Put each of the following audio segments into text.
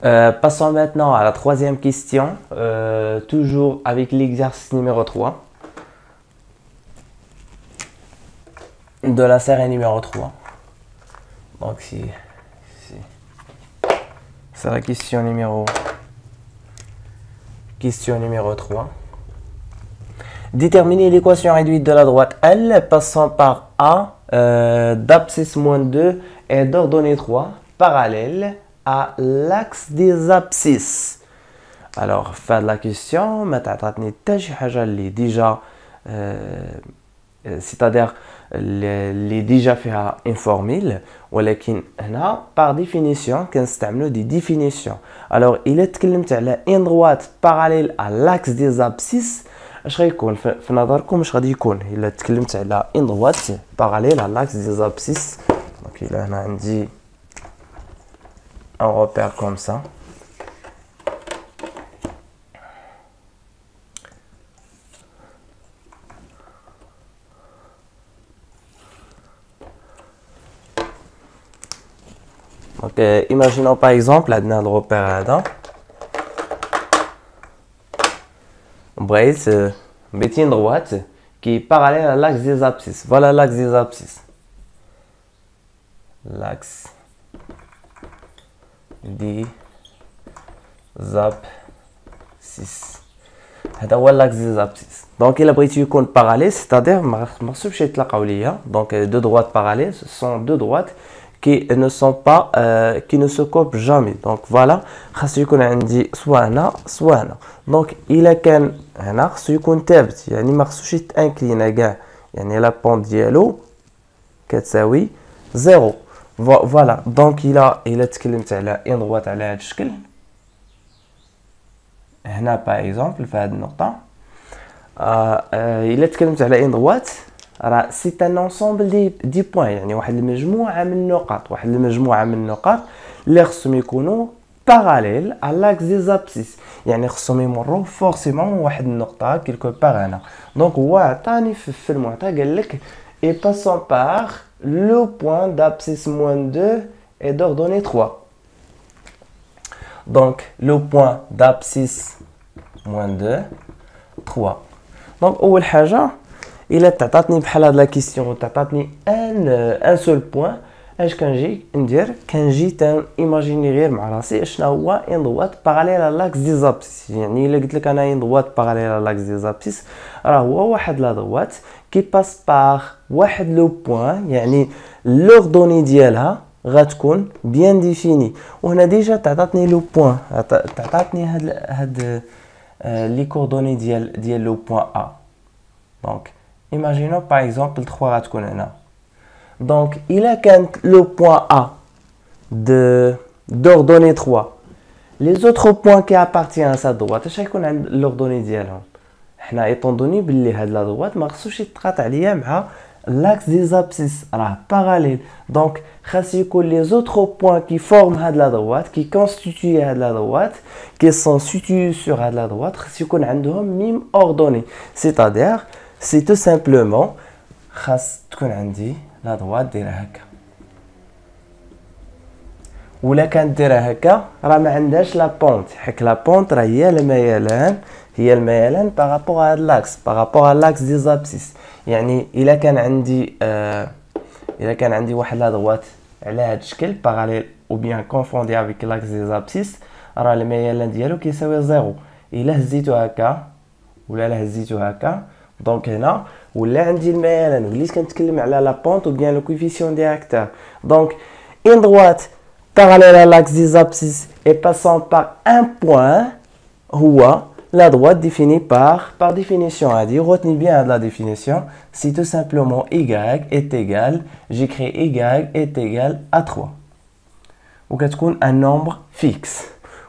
Passons maintenant à la troisième question, toujours avec l'exercice numéro 3 de la série numéro 3. Donc, c'est la question numéro 3. Déterminer l'équation réduite de la droite L passant par A d'abscisse moins 2 et d'ordonnée 3 parallèle à l'axe des abscisses. Alors, faire la question, déjà, c'est-à-dire les déjà fait une formule, ولكن هنا par définition كنستعملوا des définitions. Alors, il est تكلمت على une droite parallèle à l'axe des abscisses. اش غيكون في نظركم اش غادي يكون الا تكلمت على une droite parallèle à l'axe des abscisses. Donc, il هنا عندي un repère comme ça. Donc, imaginons par exemple, là, le repère là-dedans. On va mettre une droite qui est parallèle à l'axe des abscisses. Voilà l'axe des abscisses. L'axe des abscisses. C'est l'axe des abscisses. Donc, il a pris une cône parallèle, c'est-à-dire, donc deux droites parallèles, ce sont deux droites qui ne sont pas, qui ne se copent jamais. Donc voilà, خاص يكون عندي soit هنا soit هنا. Donc إلا كان هنا خاصو يكون ثابت، يعني ما خاصوش يتانكلينا كاع، يعني لا بون ديالو كتساوي زيرو. فوالا دونك إلا تكلمت على ان droite على هذا الشكل هنا باغ اكزومبل في هذه النقطة، إلا تكلمت على ان droite راه سي ان انسومبل دي بوين، يعني واحد المجموعه من النقاط اللي خصهم يكونوا باراليل على لاكس دي زابسيس، يعني خصهم يمروا فورسيمون واحد النقطه كيلكو بار هنا. دونك هو عطاني في المعطى قال لك اي باسون بار لو بوين d'abscisse moins 2 et d'ordonnée 3. Donc le point d'abscisse moins 2 3. Donc اول حاجه إلا تعطاتني بحال هاد لا كيسيون تعطاتني ان سول بوين، اش كنجي ندير؟ كنجي ايماجيني غير مع راسي شنو هو ان droite باراليل على لاكس دي زابسيس. يعني الا قلت لك انا ان droite باراليل على لاكس دي زابسيس راه هو واحد لا droite كي باس باغ واحد لو بوين، يعني لوردوني ديالها غتكون بيان ديفيني. وهنا ديجا تعطاتني لو بوين، تعطاتني هاد لي كوردوني ديال لو بوين ا. دونك imaginons par exemple 3 غتكون هنا. Donc il a le point A d'ordonnée 3. Les autres points qui appartiennent à sa droite اش غيكون عند l'ordonnée ديالهم؟ حنا étant donné بلي هاد la droite ما خصوش يتقاطع عليا مع l'axe des abscisses راه parallèle. Donc خاص يكون les autres points qui forment هاد la droite qui constituent هاد la droite qui sont situés sur هاد la droite خاص يكون عندهم même ordonnée. C'est-à-dire c'est tout simplement خاص تكون عندي لا droite دايره هكا، ولا كانت دايره هكا راه ما عندهاش لا بونت، حيت لا بونت راه هي الميلان بارابور هاد لاكس، بارابور لاكس دي زابسيس. يعني الا كان عندي واحد لا droite على هاد الشكل باراليل او بيان كونفوندي افيك لاكس دي زابسيس، راه الميلان ديالو كيساوي زيرو. الا هزيتو هكا ولا هزيتو هكا دونك هنا ولا عندي الميلان، وليت كنتكلم على لا بونت ou bien le coefficient directeur. Donc une droite parallèle à l'axe des abscisses et passant par un point هو la droite définie par définition. Retenez bien la définition, c'est tout simplement y est égal, j'écris y est égal à 3 وكتكون un nombre fixe.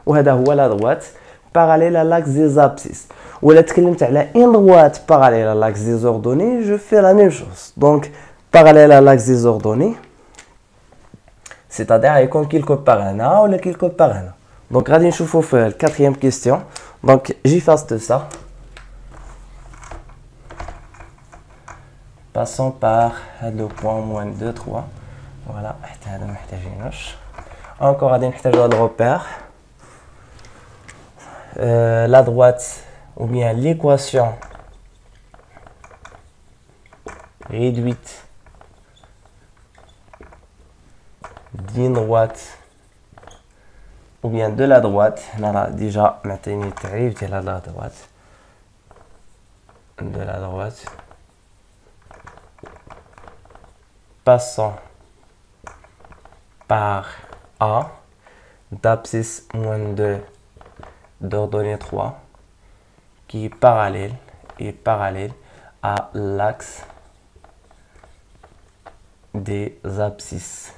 وهذا هو la droite parallèle à l'axe des abscisses. Ou là, une droite parallèle à l'axe des ordonnées, je fais la même chose. Donc, parallèle à l'axe des ordonnées, c'est-à-dire avec quelque part un A ou quelque part un A. Donc, regardez, je vous fais la quatrième question. Donc, j'efface de ça. Passons par le point moins 2, 3. Voilà, encore, regardez, le repère. la droite ou bien l'équation réduite d'une droite ou bien de la droite. On a déjà maintenant de la droite. De la droite. Passant par A d'abscisse moins 2 d'ordonnée 3 qui est parallèle à l'axe des abscisses.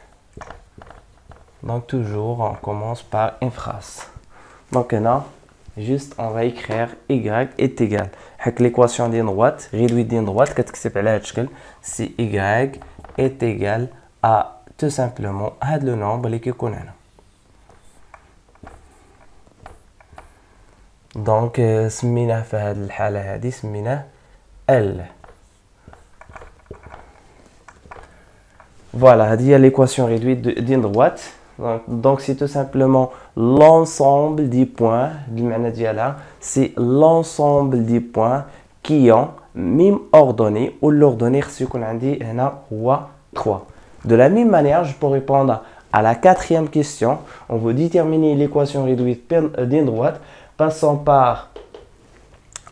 Donc toujours on commence par une phrase. Donc là, juste on va écrire y est égal à l'équation d'une droite réduite d'une droite si y est égal à tout simplement le nombre qui est là. Donc سميناه في هذه الحالة هذه سميناه L. Voilà, هذه هي l'équation réduite d'une droite. Donc c'est tout simplement l'ensemble des points c'est l'ensemble des points qui ont même ordonnée ou l'ordonnée qu'on a dit ou 3. De la même manière, je peux répondre à la quatrième question. On veut déterminer l'équation réduite d'une droite passant par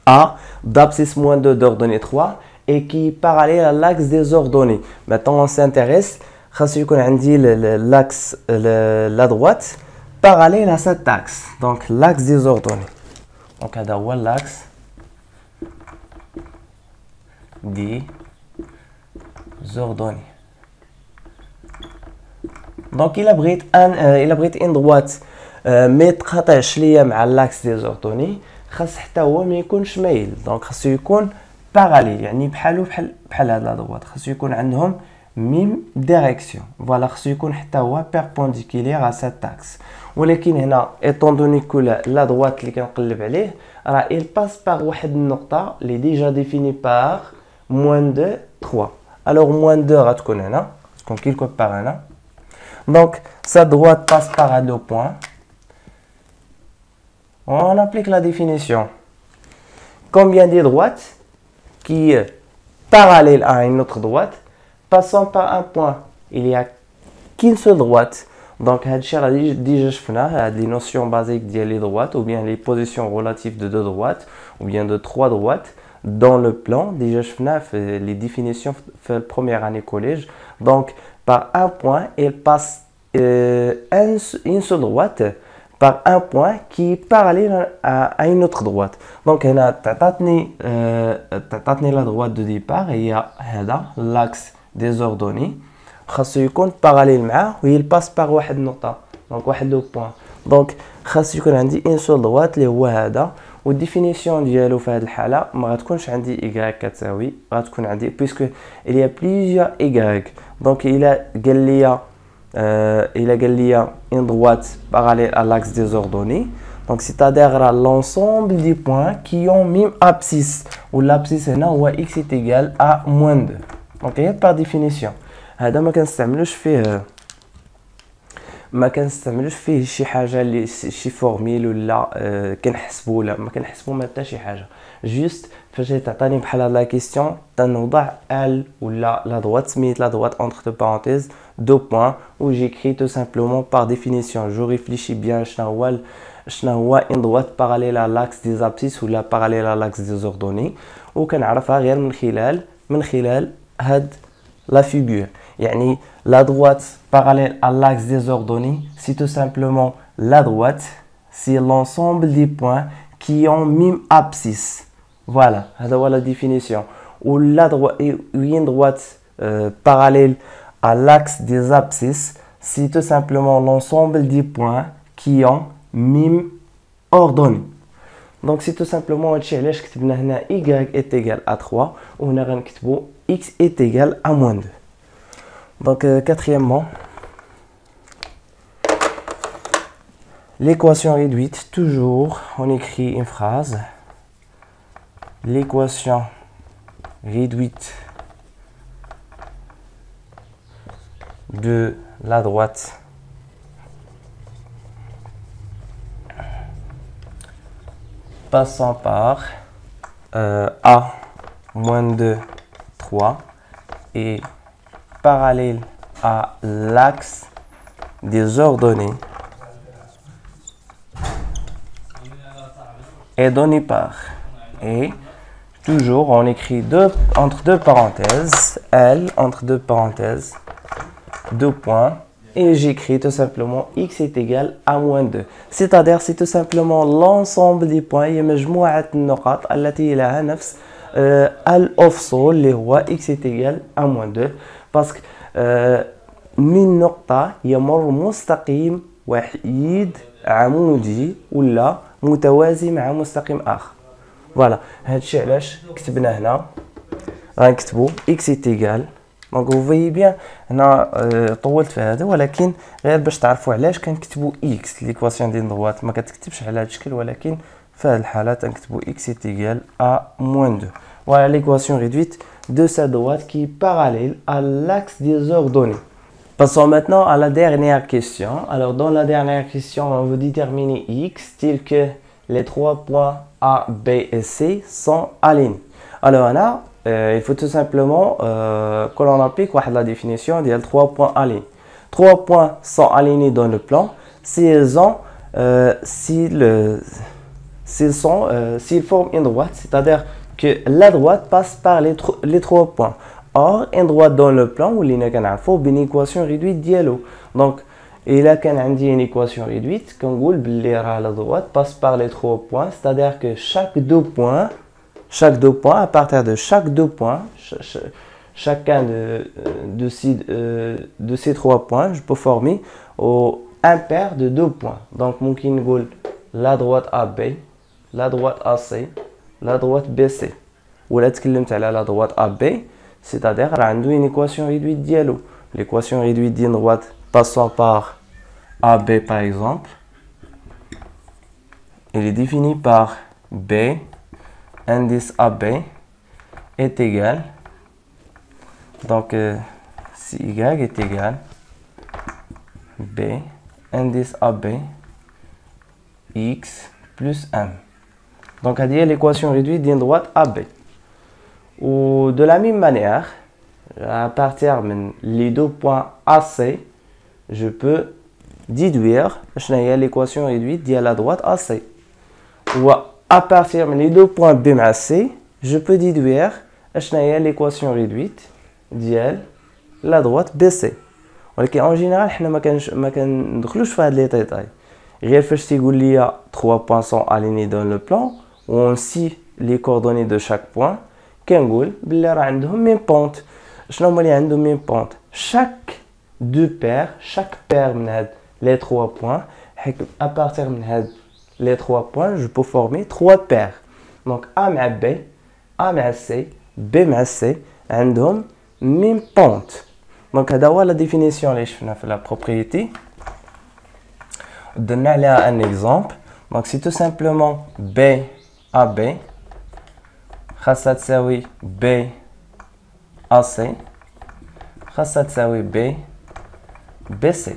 A d'abscisse moins 2 d'ordonnée 3 et qui est parallèle à l'axe des ordonnées. Maintenant, on s'intéresse l'axe la droite parallèle à cet axe, donc l'axe des ordonnées. Donc l'axe des ordonnées. Donc il abrite une droite ما يتقاطعش ليا مع l'axe des ordonnées. خاص حتى هو ما يكونش مايل، دونك خاصو يكون باراليل، يعني بحال هاد لا droite خاصو يكون عندهم ميم ديريكسيون. فوالا خاصو يكون حتى هو بيربونديكولير على سات اكس. ولكن هنا ايطون دوني كو لا droite اللي كنقلب عليه راه il passe par واحد النقطه اللي ديجا ديفيني par moins 2 3. alors moins 2 غتكون هنا، تكون كيلكو بار هنا. donc sa droite passe par le point. On applique la définition. Combien de droites qui est parallèle à une autre droite passant par un point? Il n'y a qu'une seule droite. Donc, les notions basiques des droites ou bien les positions relatives de deux droites ou bien de trois droites dans le plan. Déjà, les définitions de la première année collège. Donc, par un point, il passe une seule droite par un point qui est parallèle à une autre droite. Donc, on a la droite de départ et il y a l'axe des ordonnées. خاصو يكون parallèle معاه و il passe par واحد النقطة، donc واحد لو بوين. دونك خاص يكون عندي ان سول droite اللي هو هذا، والديفينيسيون ديالو في هذه الحالة ما غتكونش عندي y كتساوي، غتكون عندي puisque il y a plusieurs y. donc il a قال لي une droite parallèle à l'axe des ordonnées. donc c'est-à-dire l'ensemble des points qui ont même abscisse ou l'abscisse هنا هو x est égal à moins 2. donc par définition هذا ما كنستعملوش فيه شي حاجه اللي شي فورميل ولا كنحسبوا، لا ما كنحسبوا ما حتى شي حاجه. جوست فاش تعطيني بحال هاد لا كيسيون تنوضع ال ولا لا droite سميت لا droite entre deux parenthèses deux points où j'écris tout simplement par définition. je réfléchis bien شنو هو une droite parallèle à l'axe des abscisses ولا parallèle à l'axe des ordonnées، وكنعرفها غير من خلال هاد la figure. يعني la droite parallèle à l'axe des ordonnées, c'est tout simplement la droite, c'est l'ensemble des points qui ont même abscisse. Voilà, c'est la définition. Ou la droite, une droite parallèle à l'axe des abscisses, c'est tout simplement l'ensemble des points qui ont même ordonnées. Donc c'est tout simplement y est égal à 3 ou x est égal à moins 2. Donc quatrièmement, l'équation réduite, toujours on écrit une phrase. L'équation réduite de la droite passant par A moins 2, 3 et parallèle à l'axe des ordonnées est donné par, et toujours on écrit entre deux parenthèses, L entre deux parenthèses, 2 points, et j'écris tout simplement x est égal à moins 2. C'est-à-dire c'est tout simplement l'ensemble des points هي مجموعة النقاط التي لها نفس الأفصول اللي هو x est égal à moins 2 parce que من نقطة يمر مستقيم وحيد عمودي ولا متوازي مع مستقيم آخر. فوالا هادشي علاش كتبنا هنا غنكتبو x est égal. دونك vous voyez bien هنا طولت في هذا ولكن غير باش تعرفوا علاش كنكتبوا x ليكواسيون ديال droite ما كتكتبش على هذا الشكل ولكن في هذه الحالة تنكتبوا x est égal à moins 2. Voilà l'équation réduite de cette droite qui est parallèle à l'axe des ordonnées. Passons maintenant à la dernière question. Alors dans la dernière question, on veut déterminer x tel que les trois points A, B et C sont alignés. Alors là, il faut tout simplement que l'on applique la définition des 3 points alignés. 3 points sont alignés dans le plan s'ils forment une droite, c'est-à-dire que la droite passe par les 3 points. Or, une droite dans le plan, il y a une équation réduite dialogue. Donc, il y a une équation réduite, qu'on dit que la droite passe par les 3 points, c'est-à-dire que chaque deux points, à partir de chaque 2 points, chacun de ces 3 points, je peux former un paire de 2 points. Donc, on peut dire la droite AB, la droite AC, la droite BC. Ou là, la droite AB, c'est-à-dire qu'on a une équation réduite dialogue. L'équation réduite d'une droite passant par AB par exemple, elle est définie par B, indice AB est égal, donc si Y est égal, B, indice AB, X plus M. Donc, à dire l'équation réduite d'une droite AB. Ou de la même manière, à partir des 2 points AC, je peux déduire l'équation réduite de la droite AC. Ou à partir des 2 points B et C, je peux déduire l'équation réduite de la droite BC. En général, on ne ندخلوش في هاد لي détails. غير فاش تيقول لي 3 points sont alignés dans le plan, où on scie les coordonnées de chaque point, كنقول بلي راه عندهم ميم بونت. شنو هما اللي عندهم ميم بونت؟ chaque deux paires, chaque paire من هاد les 3 points, à partir de هاد les 3 points, je peux former 3 paires. Donc A مع B, A مع C, B مع C عندهم ميم بونت. Donc هذا هو la définition اللي شفنا في la propriété. Donner عليها un exemple. Donc c'est tout simplement B AB خاصها تساوي B AC خاصها تساوي B BC.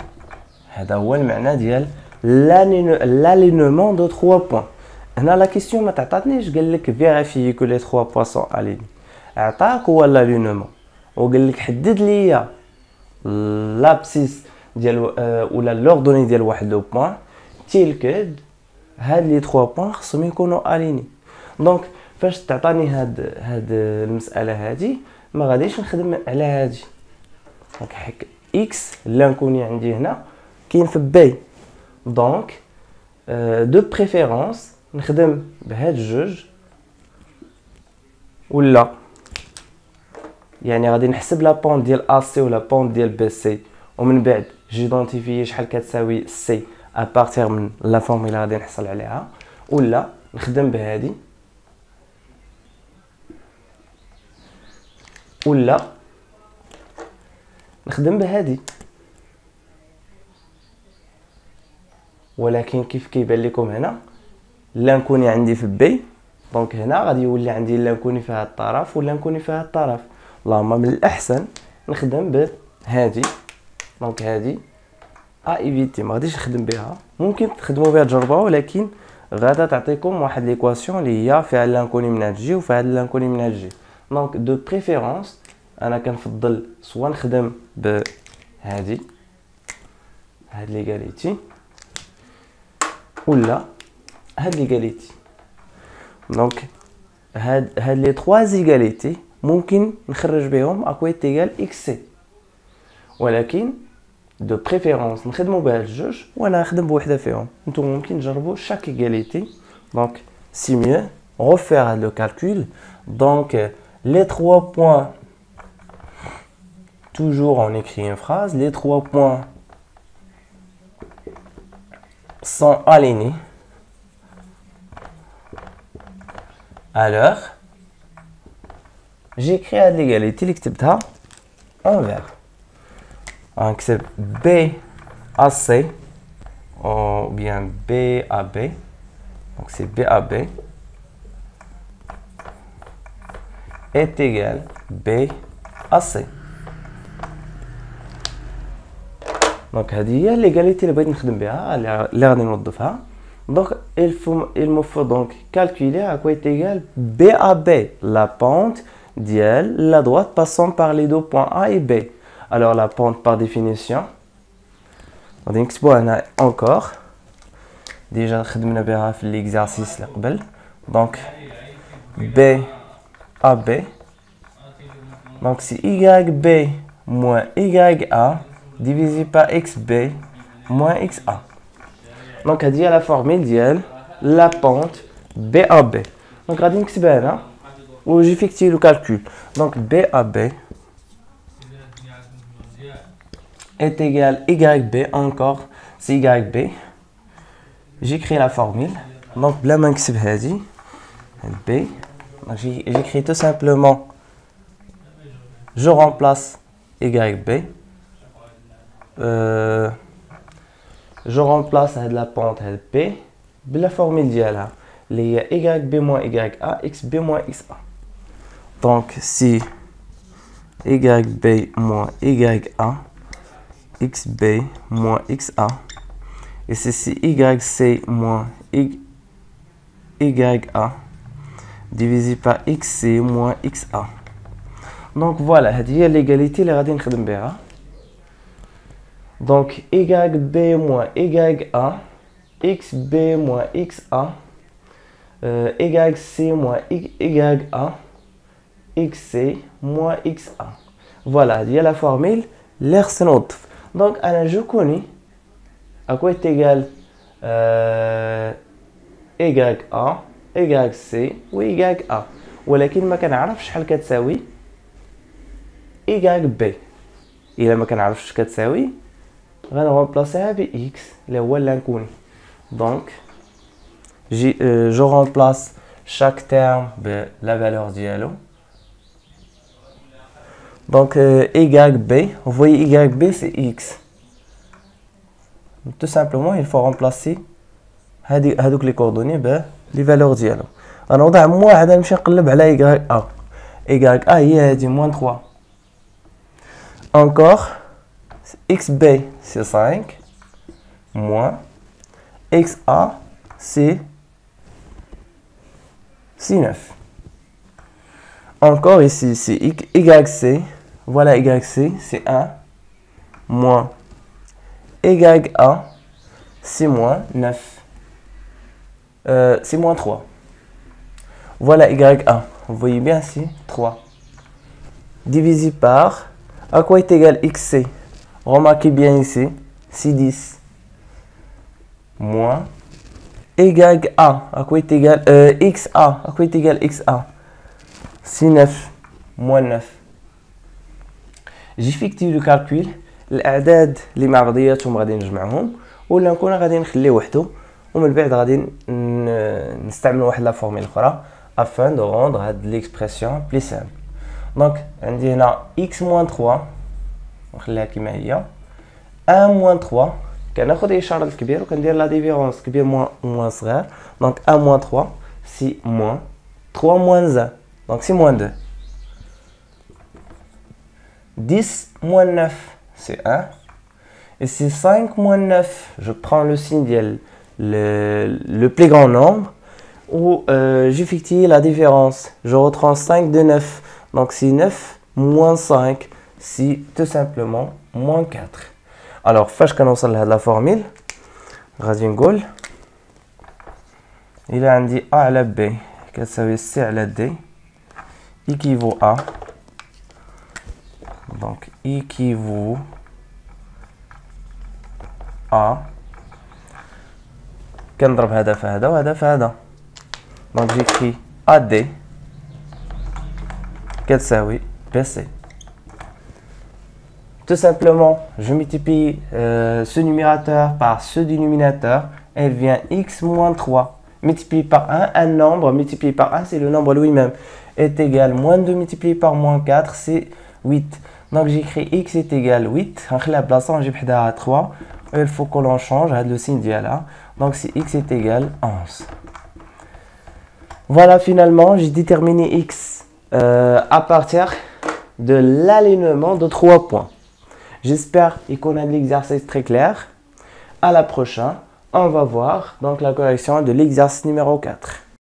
هذا هو المعنى ديال l'alignement de 3 points. هنا لا كيسيون ما تعطاتنيش قال لك vérifier que les 3 points sont alignés. عطاك هو l'alignement وقال لك حدد لي l'abscisse ديال ولا l'ordonnée ديال واحد لو بوين تيل كو هاد لي 3 بوين خصهم يكونوا اليني. دونك فاش تعطاني هاد المساله هادي ما غاديش نخدم على هادي. دونك حك اكس اللي نكوني عندي هنا كاين في بي، دونك دو بريفيرونس نخدم بهاد الجوج ولا يعني غادي نحسب لا بونت ديال ا سي ولا بونت ديال بي سي ومن بعد جيدونتيفيي شحال كتساوي سي ابارتير من لا فورمولا غادي نحصل عليها، ولا نخدم بهادي ولا نخدم بهادي. ولكن كيف كيبان لكم هنا لا نكوني عندي في بي، دونك هنا غادي يولي عندي لا نكوني في هذا الطرف ولا نكوني في هذا الطرف. اللهم من الاحسن نخدم بهادي. دونك هادي ايفيتي ما غاديش نخدم بها، ممكن تخدموا بها تجربه ولكن غادا تعطيكم واحد ليكواسيون اللي هي فيها الانكوني من هاد جي وفيها الانكوني من هاد جي. دونك دو بريفيرونس انا كنفضل سوا نخدم بهادي هاد ليغاليتي ولا هاد ليغاليتي. دونك هاد لي 3 زيغاليتي ممكن نخرج بهم اكوا تيغال اكس سي، ولكن دو بريفيرونس نخدموا بهاد الجوج وانا نخدم بوحده فيهم. نتوما ممكن تجربوا chaque égalité. Donc c'est mieux refaire le calcul. Donc les 3 points, toujours on écrit une phrase, les 3 points sont alignés à l'heure. J'écris à l'égalité اللي كتبتها en vert. Donc c'est B à C ou bien B à B. Donc c'est B à B est égal B à C. Donc هذه هي l'égalité اللي بغيت نخدم بها اللي غادي نوظفها. Donc il me faut donc calculer à quoi est égal B à B, la pente d'IL, la droite passant par les deux points A et B. Alors la pente par définition, on va expliquer encore. Déjà خدمنا بها في l'exercice اللي قبل. Donc B à B. Donc c'est YB moins YA divisé par XB moins XA. Donc هذه هي la formule ديال la pente B à B. Donc غادي نكتبها هنا و j'effectue le calcul. Donc B à B est égal YB, encore c'est YB. J'écris la formule. Donc بلا ما نكتب هذه B. J'écris tout simplement, je remplace YB. Je remplace la pente B بلا formule ديالها اللي هي YB moins YA XB moins XA. Donc si YB moins YA XB moins XA et ceci YC moins YA divisé par XC moins XA. Donc voilà, هذه هي l'égalité اللي غادي نخدم بها. Donc YB moins YA XB moins XA YC moins YA XC moins XA. Voilà, il y a la formule l'Ersnodf. Donc je connais à quoi est égal YA YC و YA, ولكن ما كنعرفش شحال كتساوي YB. إلا ما كنعرفش اش كتساوي غنرمبلاسيها ب X اللي هو الانكوني. Donc je remplace chaque terme de la valeur dialo. Donc YB, vous voyez YB c'est X. Tout simplement il faut remplacer هذوك les coordonnées les valeurs dialo. غنوضع واحد نمشي نقلب على YA. YA هي هذه moins 3. Encore XB c'est 5 moins XA c'est 9. Encore ici, c'est YC. Voilà YC, c'est 1. Moins YA, c'est moins 9. C'est moins 3. Voilà YA. Vous voyez bien ici, 3. Divisé par, à quoi est égal XC? Remarquez bien ici, c'est 10. Moins YA, à quoi est égal XA, à quoi est égal XA? C'est 9 moins 9. J'effectue le calcul. الأعداد اللي مع بعضياتهم غادي نجمعهم ولا نكون غادي نخليه وحده ومن بعد غادي نستعمل واحد لا فورميل اخرى afin de rendre هاد l'expression plus simple. Donc عندي هنا x moins 3 نخليها كما هي 1 moins 3 كناخذ الاشاره الكبير وكندير لا ديفيرونس كبير moins صغير. Donc 1 moins 3 c'est moins 3 moins 1. Donc c'est moins 2. 10 moins 9, c'est 1. Et c'est 5 moins 9. Je prends le signe le plus grand nombre, ou j'effectue la différence. Je retranche 5 de 9. Donc c'est 9 moins 5, c'est tout simplement moins 4. Alors, فاش كنوصل لهاد la formule, غادي نقول إلا عندي A على B كتساوي C على D équivaut à, donc équivaut à, كنضرب هذا في هذا وهذا في هذا. Donc j'écris AD كتساوي BC. Tout simplement, je multiplie ce numérateur par ce dénominateur, elle vient x moins 3. Multiplié par 1, un nombre, multiplié par 1, c'est le nombre lui-même, est égal moins 2 multiplié par moins 4, c'est 8. Donc j'écris x est égal 8, on la place, on à 3, il faut que l'on change le signe là. Donc c'est x est égal 11. Voilà, finalement, j'ai déterminé x à partir de l'alignement de 3 points. J'espère qu'on a de l'exercice très clair. À la prochaine, on va voir donc la correction de l'exercice numéro 4.